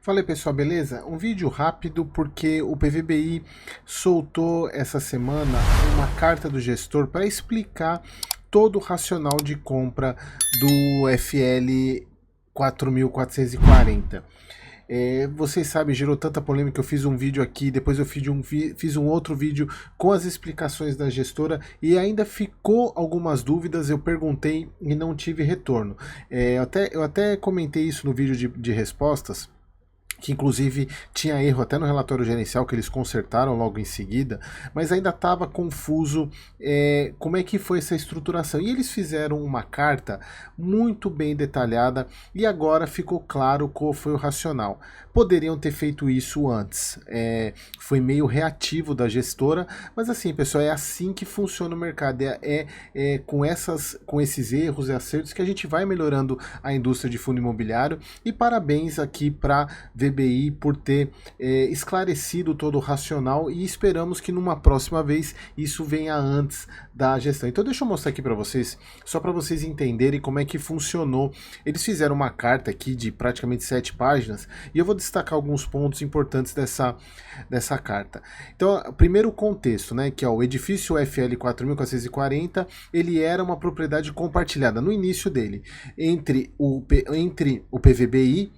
Fala aí pessoal, beleza? Um vídeo rápido porque o PVBI soltou essa semana uma carta do gestor para explicar todo o racional de compra do FL 4440. Vocês sabem, gerou tanta polêmica, eu fiz um vídeo aqui, depois eu fiz um outro vídeo com as explicações da gestora e ainda ficou algumas dúvidas, eu perguntei e não tive retorno. Eu até comentei isso no vídeo de respostas, que inclusive tinha erro até no relatório gerencial que eles consertaram logo em seguida, mas ainda estava confuso como é que foi essa estruturação. E eles fizeram uma carta muito bem detalhada e agora ficou claro qual foi o racional. Poderiam ter feito isso antes, foi meio reativo da gestora, mas assim, pessoal, é assim que funciona o mercado, com esses erros e acertos que a gente vai melhorando a indústria de fundo imobiliário. E parabéns aqui para VBI por ter esclarecido todo o racional e esperamos que numa próxima vez isso venha antes da gestão. Então deixa eu mostrar aqui para vocês, só para vocês entenderem como é que funcionou. Eles fizeram uma carta aqui de praticamente 7 páginas e eu vou destacar alguns pontos importantes dessa carta. Então, primeiro o contexto, né, que é o edifício FL 4440, ele era uma propriedade compartilhada no início dele entre o PVBI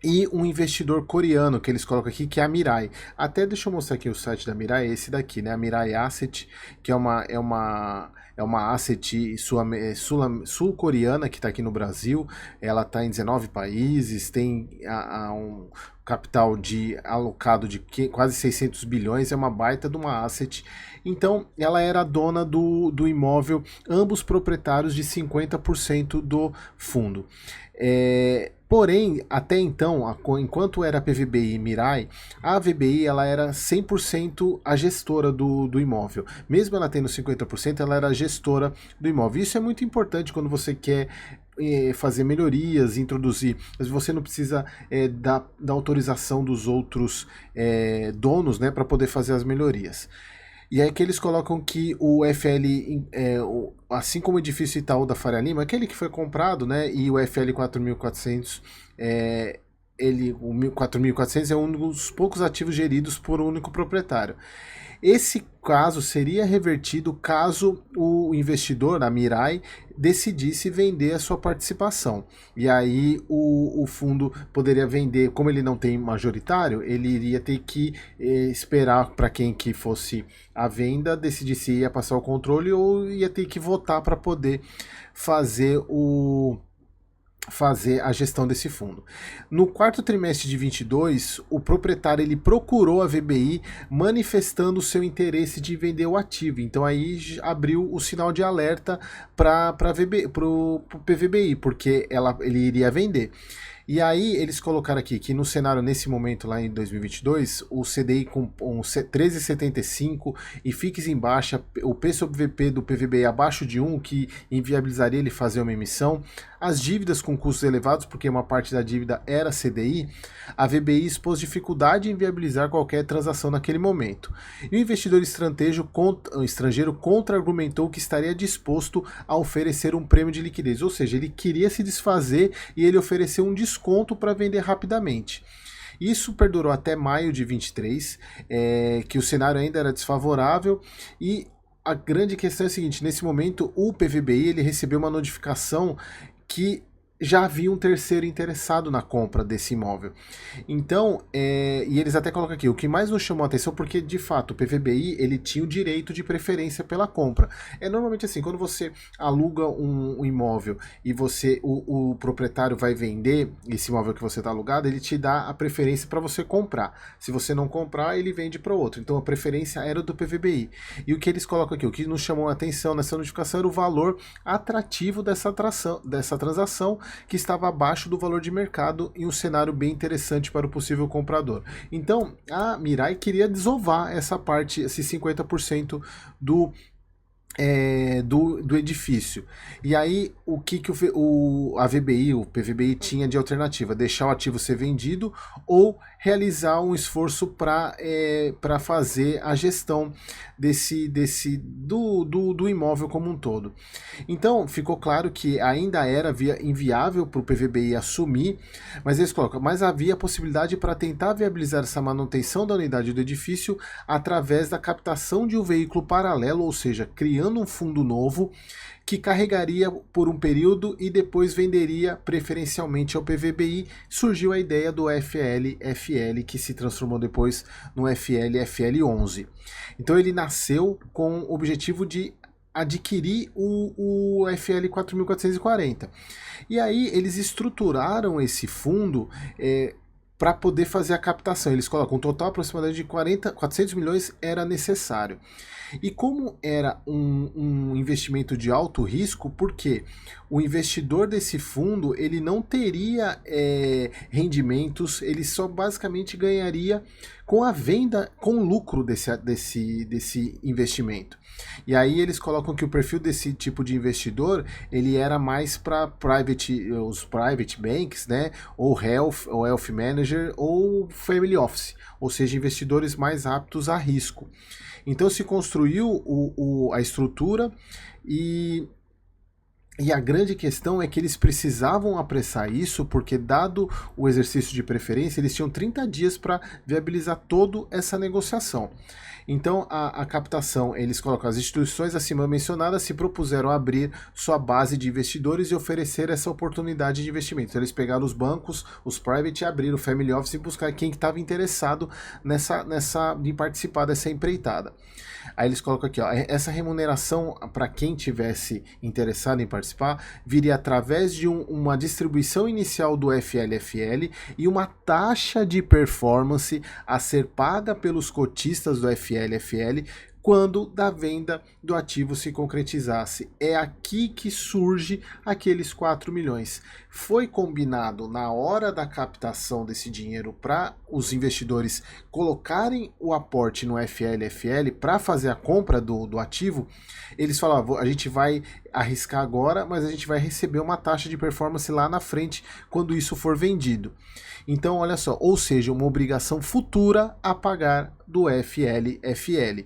e um investidor coreano que eles colocam aqui, que é a Mirai. Até deixa eu mostrar aqui o site da Mirai, é esse daqui, né? A Mirai Asset, que é uma asset sul-coreana que está aqui no Brasil. Ela está em 19 países, tem um capital alocado de quase 600 bilhões, é uma baita de uma asset. Então, ela era dona do imóvel, ambos proprietários de 50% do fundo. Porém, até então, enquanto era PVBI e Mirai, a VBI ela era 100% a gestora do imóvel. Mesmo ela tendo 50%, ela era a gestora do imóvel. Isso é muito importante quando você quer fazer melhorias, introduzir, mas você não precisa da autorização dos outros donos, né, para poder fazer as melhorias. E aí que eles colocam que o FL, assim como o edifício Itaú da Faria Lima, aquele que foi comprado, né, e o FL 4400, o 4400 é um dos poucos ativos geridos por um único proprietário. Esse caso seria revertido caso o investidor, a Mirai, decidisse vender a sua participação. E aí o fundo poderia vender, como ele não tem majoritário, ele iria ter que esperar para quem que fosse a venda decidir se ia passar o controle ou ia ter que votar para poder fazer a gestão desse fundo. No quarto trimestre de 22, o proprietário ele procurou a VBI manifestando o seu interesse de vender o ativo. Então aí abriu o sinal de alerta para o PVBI, porque ele iria vender. E aí eles colocaram aqui que no cenário nesse momento lá em 2022, o CDI com 13,75 e FIX em baixa, o P sobre VP do PVBI abaixo de 1, que inviabilizaria ele fazer uma emissão, as dívidas com custos elevados, porque uma parte da dívida era CDI, a VBI expôs dificuldade em viabilizar qualquer transação naquele momento. E o investidor estrangeiro contra-argumentou que estaria disposto a oferecer um prêmio de liquidez, ou seja, ele queria se desfazer e ele ofereceu um desconto para vender rapidamente. Isso perdurou até maio de 23, que o cenário ainda era desfavorável e a grande questão é a seguinte: nesse momento o PVBI ele recebeu uma notificação que já havia um terceiro interessado na compra desse imóvel. Então, e eles até colocam aqui, o que mais nos chamou a atenção, porque de fato o PVBI ele tinha o direito de preferência pela compra. É normalmente assim, quando você aluga um imóvel e o proprietário vai vender esse imóvel que você está alugado, ele te dá a preferência para você comprar. Se você não comprar, ele vende para o outro. Então a preferência era do PVBI. E o que eles colocam aqui, o que nos chamou a atenção nessa notificação era o valor atrativo dessa transação, que estava abaixo do valor de mercado em um cenário bem interessante para o possível comprador. Então, a Mirai queria desovar essa parte, esses 50% do edifício. E aí, o que, que a VBI, o PVBI tinha de alternativa? Deixar o ativo ser vendido ou realizar um esforço para fazer a gestão do imóvel como um todo. Então, ficou claro que ainda era inviável para o PVBI assumir, mas eles colocam, mas havia possibilidade para tentar viabilizar essa manutenção da unidade do edifício através da captação de um veículo paralelo, ou seja, criando um fundo novo que carregaria por um período e depois venderia preferencialmente ao PVBI. Surgiu a ideia do FL-FL, que se transformou depois no FL-FL11. Então ele nasceu com o objetivo de adquirir o FL 4440. E aí eles estruturaram esse fundo para poder fazer a captação. Eles colocam um total aproximadamente de 400 milhões era necessário. E como era um investimento de alto risco, porque o investidor desse fundo ele não teria rendimentos, ele só basicamente ganharia com a venda, com o lucro desse investimento. E aí eles colocam que o perfil desse tipo de investidor ele era mais para os private banks, né, ou health manager ou family office, ou seja, investidores mais aptos a risco. Então se construiu a estrutura e a grande questão é que eles precisavam apressar isso, porque dado o exercício de preferência, eles tinham 30 dias para viabilizar toda essa negociação. Então, a captação, eles colocam, as instituições acima mencionadas se propuseram a abrir sua base de investidores e oferecer essa oportunidade de investimento. Então, eles pegaram os bancos, os private, abriram o family office e buscar quem estava interessado em participar dessa empreitada. Aí eles colocam aqui, ó, essa remuneração para quem tivesse interessado em participar viria através de uma distribuição inicial do FLFL e uma taxa de performance a ser paga pelos cotistas do FLFL quando da venda do ativo se concretizasse. É aqui que surge aqueles 4 milhões. Foi combinado na hora da captação desse dinheiro para os investidores colocarem o aporte no FLFL para fazer a compra do ativo. Eles falavam, a gente vai arriscar agora, mas a gente vai receber uma taxa de performance lá na frente quando isso for vendido. Então, olha só, ou seja, uma obrigação futura a pagar do FLFL.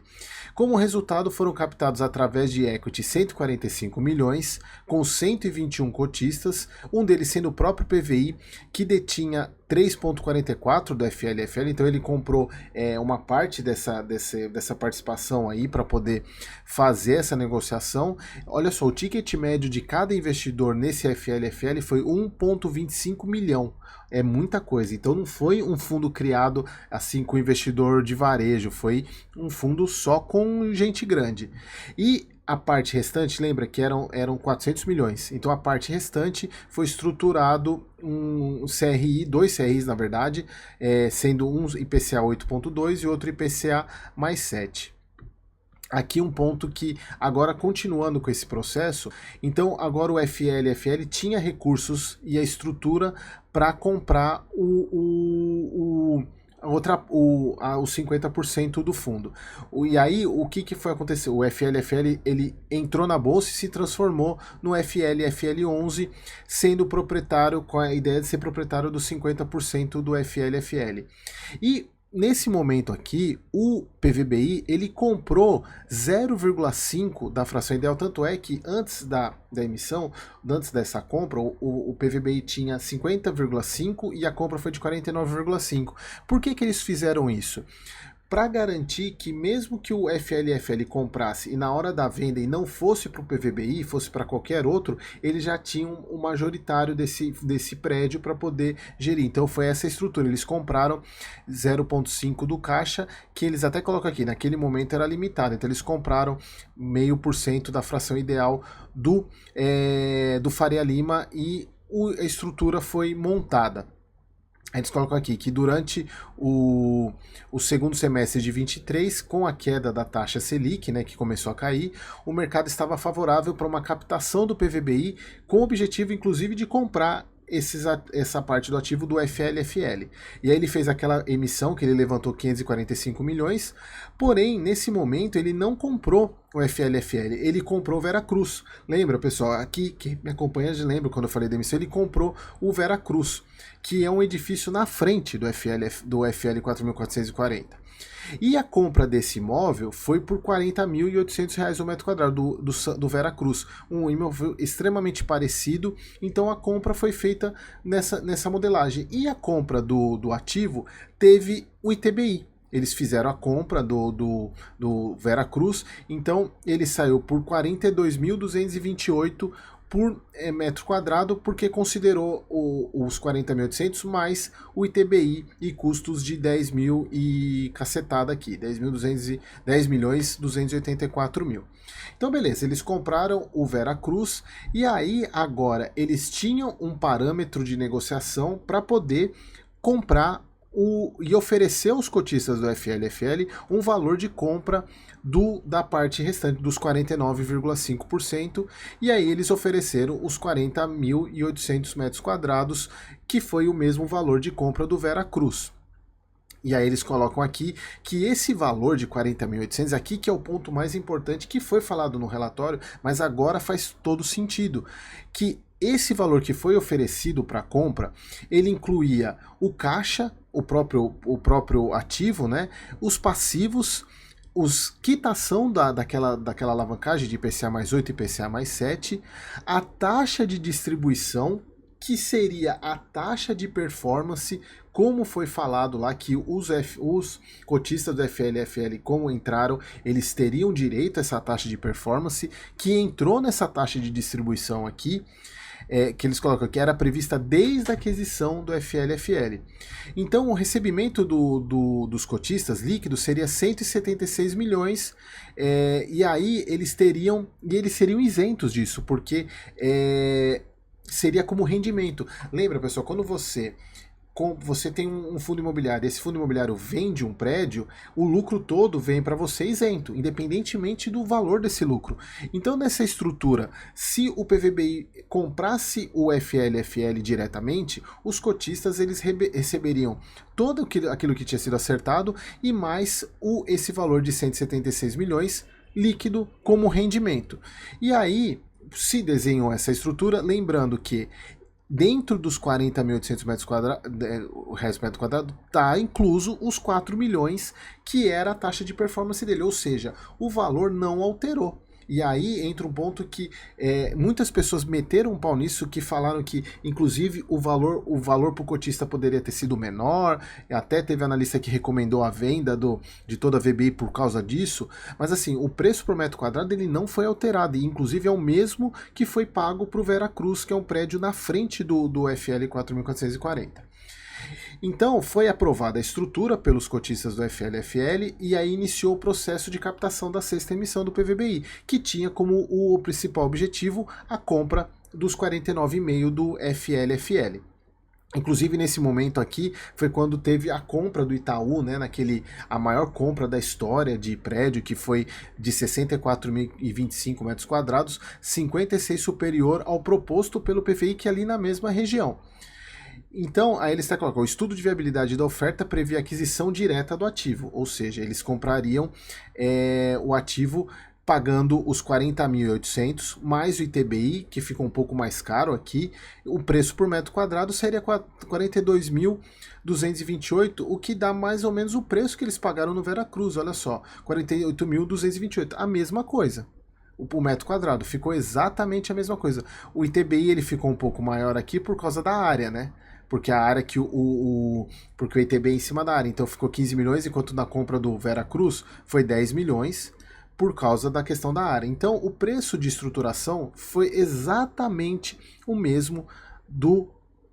Como resultado, foram captados através de equity 145 milhões, com 121 cotistas, um deles sendo o próprio PVI, que detinha 3,44 do FLFL, então ele comprou uma parte dessa participação aí para poder fazer essa negociação. Olha só, o ticket médio de cada investidor nesse FLFL foi 1,25 milhão. É muita coisa. Então não foi um fundo criado assim com investidor de varejo, foi um fundo só com gente grande. E a parte restante, lembra que eram 400 milhões. Então a parte restante foi estruturado um CRI, 2 CRIs na verdade, sendo um IPCA 8,2 e outro IPCA mais 7. Aqui um ponto que, agora continuando com esse processo, então agora o FLFL tinha recursos e a estrutura para comprar os 50% do fundo. E aí, o que foi acontecer? O FLFL ele entrou na bolsa e se transformou no FLFL11, sendo proprietário, com a ideia de ser proprietário dos 50% do FLFL. E nesse momento aqui, o PVBI ele comprou 0,5 da fração ideal, tanto é que antes da emissão, antes dessa compra, o PVBI tinha 50,5 e a compra foi de 49,5. Por que eles fizeram isso? Para garantir que mesmo que o FLFL comprasse e na hora da venda e não fosse para o PVBI, fosse para qualquer outro, eles já tinham o majoritário desse prédio para poder gerir. Então foi essa estrutura, eles compraram 0,5 do caixa, que eles até colocam aqui, naquele momento era limitado, então eles compraram 0,5% da fração ideal do Faria Lima e a estrutura foi montada. Eles colocam aqui que durante o segundo semestre de 23, com a queda da taxa Selic, né, que começou a cair, o mercado estava favorável para uma captação do PVBI, com o objetivo, inclusive, de comprar essa parte do ativo do FLFL. E aí ele fez aquela emissão que ele levantou 545 milhões, porém, nesse momento, ele não comprou o FLFL? Ele comprou o Veracruz. Lembra, pessoal? Aqui, quem me acompanha já lembra quando eu falei da emissão, ele comprou o Veracruz, que é um edifício na frente do FL 4440. E a compra desse imóvel foi por R$ 40.800 o metro quadrado do Veracruz, um imóvel extremamente parecido, então a compra foi feita nessa modelagem. E a compra do ativo teve o ITBI. Eles fizeram a compra do Veracruz, então ele saiu por 42.228 por metro quadrado, porque considerou os 40.800 mais o ITBI e custos de 10 mil e cacetada aqui, 10 milhões 284 mil. Então beleza, eles compraram o Veracruz e aí agora eles tinham um parâmetro de negociação para poder comprar e oferecer aos cotistas do FLFL um valor de compra da parte restante dos 49,5%, e aí eles ofereceram os 40.800 metros quadrados, que foi o mesmo valor de compra do Veracruz. E aí eles colocam aqui que esse valor de 40.800, aqui que é o ponto mais importante, que foi falado no relatório, mas agora faz todo sentido, que esse valor que foi oferecido para compra, ele incluía o caixa, o próprio ativo, né, os passivos, os quitação daquela alavancagem de IPCA mais 8 e IPCA mais 7, a taxa de distribuição, que seria a taxa de performance, como foi falado lá, que os cotistas do FLFL, como entraram, eles teriam direito a essa taxa de performance, que entrou nessa taxa de distribuição aqui, que eles colocam que era prevista desde a aquisição do FLFL. Então o recebimento dos cotistas líquidos seria 176 milhões, e aí eles seriam isentos disso, porque seria como rendimento. Lembra, pessoal, quando você tem um fundo imobiliário, esse fundo imobiliário vende um prédio, o lucro todo vem para você isento, independentemente do valor desse lucro. Então, nessa estrutura, se o PVBI comprasse o FLFL diretamente, os cotistas eles receberiam todo aquilo que tinha sido acertado e mais esse valor de 176 milhões líquido como rendimento. E aí, se desenhou essa estrutura, lembrando que dentro dos 40.800 metros quadrados, o resto do metro quadrado, está incluso os 4 milhões, que era a taxa de performance dele, ou seja, o valor não alterou. E aí entra um ponto que muitas pessoas meteram um pau nisso, que falaram que, inclusive, o valor para o cotista poderia ter sido menor, até teve analista que recomendou a venda de toda a VBI por causa disso, mas assim, o preço por metro quadrado ele não foi alterado, e inclusive é o mesmo que foi pago para o Veracruz, que é um prédio na frente do FL 4440. Então, foi aprovada a estrutura pelos cotistas do FLFL e aí iniciou o processo de captação da sexta emissão do PVBI, que tinha como o principal objetivo a compra dos 49,5% do FLFL. Inclusive, nesse momento aqui, foi quando teve a compra do Itaú, né, a maior compra da história de prédio, que foi de 64.025 metros quadrados, 56 superior ao proposto pelo PVI, que é ali na mesma região. Então, aí eles colocam, o estudo de viabilidade da oferta prevê a aquisição direta do ativo, ou seja, eles comprariam o ativo pagando os 40.800 mais o ITBI, que fica um pouco mais caro aqui. O preço por metro quadrado seria 42.228, o que dá mais ou menos o preço que eles pagaram no Veracruz, olha só, 48.228, a mesma coisa. O metro quadrado ficou exatamente a mesma coisa. O ITBI ele ficou um pouco maior aqui por causa da área, né? Porque a área que porque o ITBI é em cima da área, então ficou 15 milhões, enquanto na compra do Veracruz foi 10 milhões por causa da questão da área. Então o preço de estruturação foi exatamente o mesmo do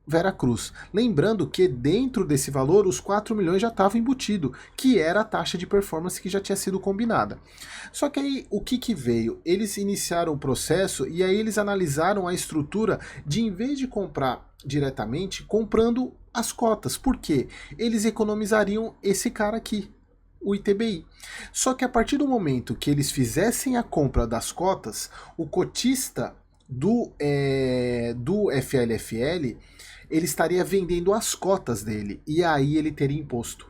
Veracruz. Lembrando que dentro desse valor os 4 milhões já estavam embutido, que era a taxa de performance que já tinha sido combinada. Só que aí o que veio? Eles iniciaram o processo e aí eles analisaram a estrutura de, em vez de comprar diretamente, comprando as cotas. Por quê? Eles economizariam esse cara aqui, o ITBI. Só que a partir do momento que eles fizessem a compra das cotas, o cotista do FLFL ele estaria vendendo as cotas dele, e aí ele teria imposto.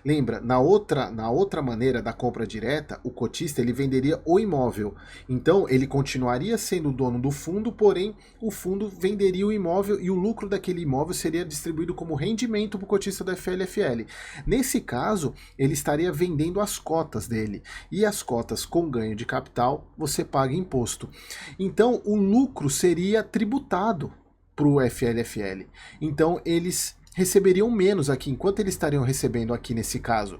Lembra, na outra maneira da compra direta, o cotista ele venderia o imóvel. Então ele continuaria sendo o dono do fundo, porém o fundo venderia o imóvel e o lucro daquele imóvel seria distribuído como rendimento para o cotista do FLFL. Nesse caso, ele estaria vendendo as cotas dele. E as cotas com ganho de capital, você paga imposto. Então o lucro seria tributado para o FLFL. Então eles receberiam menos aqui, enquanto eles estariam recebendo aqui nesse caso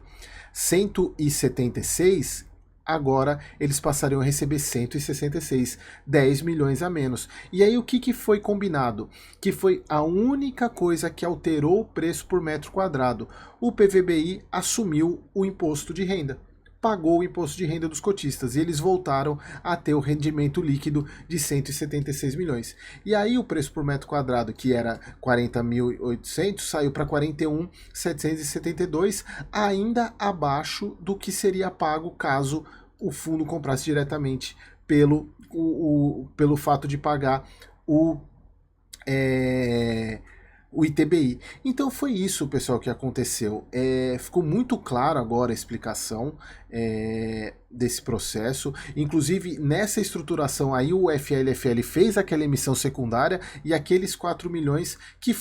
176, agora eles passariam a receber 166, 10 milhões a menos. E aí o que foi combinado? Que foi a única coisa que alterou o preço por metro quadrado. O PVBI assumiu o imposto de renda, pagou o imposto de renda dos cotistas e eles voltaram a ter o rendimento líquido de 176 milhões. E aí o preço por metro quadrado, que era 40.800, saiu para 41.772, ainda abaixo do que seria pago caso o fundo comprasse diretamente pelo fato de pagar o ITBI. Então foi isso, pessoal, que aconteceu. Ficou muito claro agora a explicação desse processo. Inclusive, nessa estruturação aí, o FLFL fez aquela emissão secundária e aqueles 4 milhões que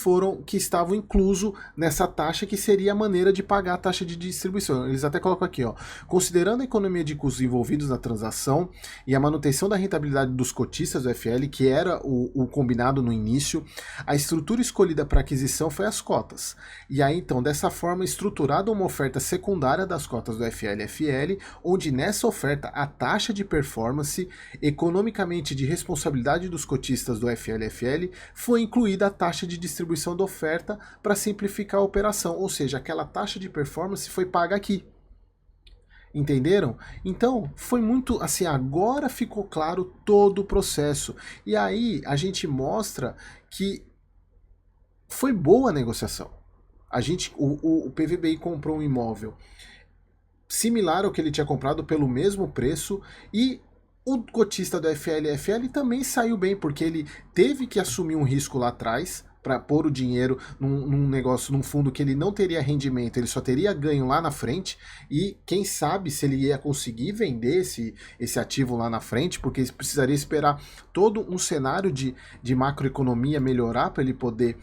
estavam incluso nessa taxa, que seria a maneira de pagar a taxa de distribuição. Eles até colocam aqui, ó, considerando a economia de custos envolvidos na transação e a manutenção da rentabilidade dos cotistas do FL, que era o combinado no início, a estrutura escolhida para aquisição foi as cotas. E aí, então, dessa forma, estruturada uma oferta secundária das cotas do FLFL, onde nessa oferta a taxa de performance economicamente de responsabilidade dos cotistas do FLFL foi incluída a taxa de distribuição da oferta para simplificar a operação, ou seja, aquela taxa de performance foi paga aqui. Entenderam? Então, foi muito assim, agora ficou claro todo o processo. E aí a gente mostra que foi boa a negociação. O PVBI comprou um imóvel similar ao que ele tinha comprado pelo mesmo preço e o cotista do FLFL também saiu bem, porque ele teve que assumir um risco lá atrás para pôr o dinheiro num negócio, num fundo que ele não teria rendimento, ele só teria ganho lá na frente, e quem sabe se ele ia conseguir vender esse ativo lá na frente, porque ele precisaria esperar todo um cenário de macroeconomia melhorar para ele poder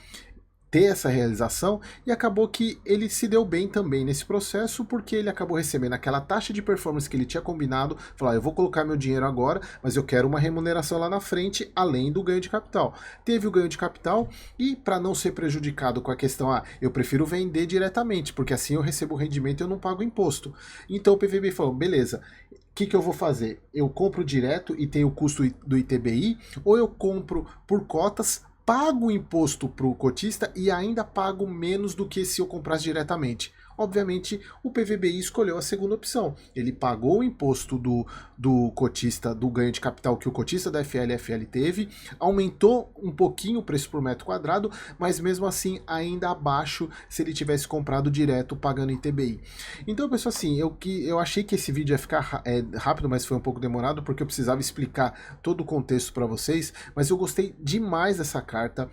ter essa realização, e acabou que ele se deu bem também nesse processo, porque ele acabou recebendo aquela taxa de performance que ele tinha combinado, falou, eu vou colocar meu dinheiro agora, mas eu quero uma remuneração lá na frente, além do ganho de capital. Teve o ganho de capital, e para não ser prejudicado com a questão, eu prefiro vender diretamente, porque assim eu recebo o rendimento e eu não pago imposto. Então o PVBI falou, beleza, o que eu vou fazer? Eu compro direto e tenho o custo do ITBI, ou eu compro por cotas, pago o imposto para o cotista e ainda pago menos do que se eu comprasse diretamente? Obviamente, o PVBI escolheu a segunda opção. Ele pagou o imposto do cotista, do ganho de capital que o cotista da FLFL teve, aumentou um pouquinho o preço por metro quadrado, mas mesmo assim ainda abaixo se ele tivesse comprado direto pagando ITBI. Então, pessoal, assim, eu achei que esse vídeo ia ficar rápido, mas foi um pouco demorado, porque eu precisava explicar todo o contexto para vocês, mas eu gostei demais dessa carta.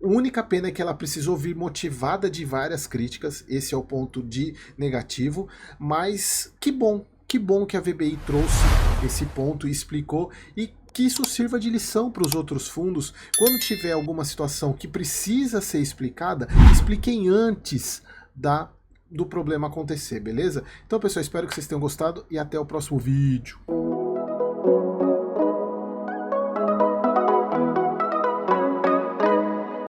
A única pena é que ela precisou vir motivada de várias críticas, esse é o ponto de negativo, mas que bom que a VBI trouxe esse ponto e explicou, e que isso sirva de lição para os outros fundos. Quando tiver alguma situação que precisa ser explicada, expliquem antes do problema acontecer, beleza? Então, pessoal, espero que vocês tenham gostado e até o próximo vídeo.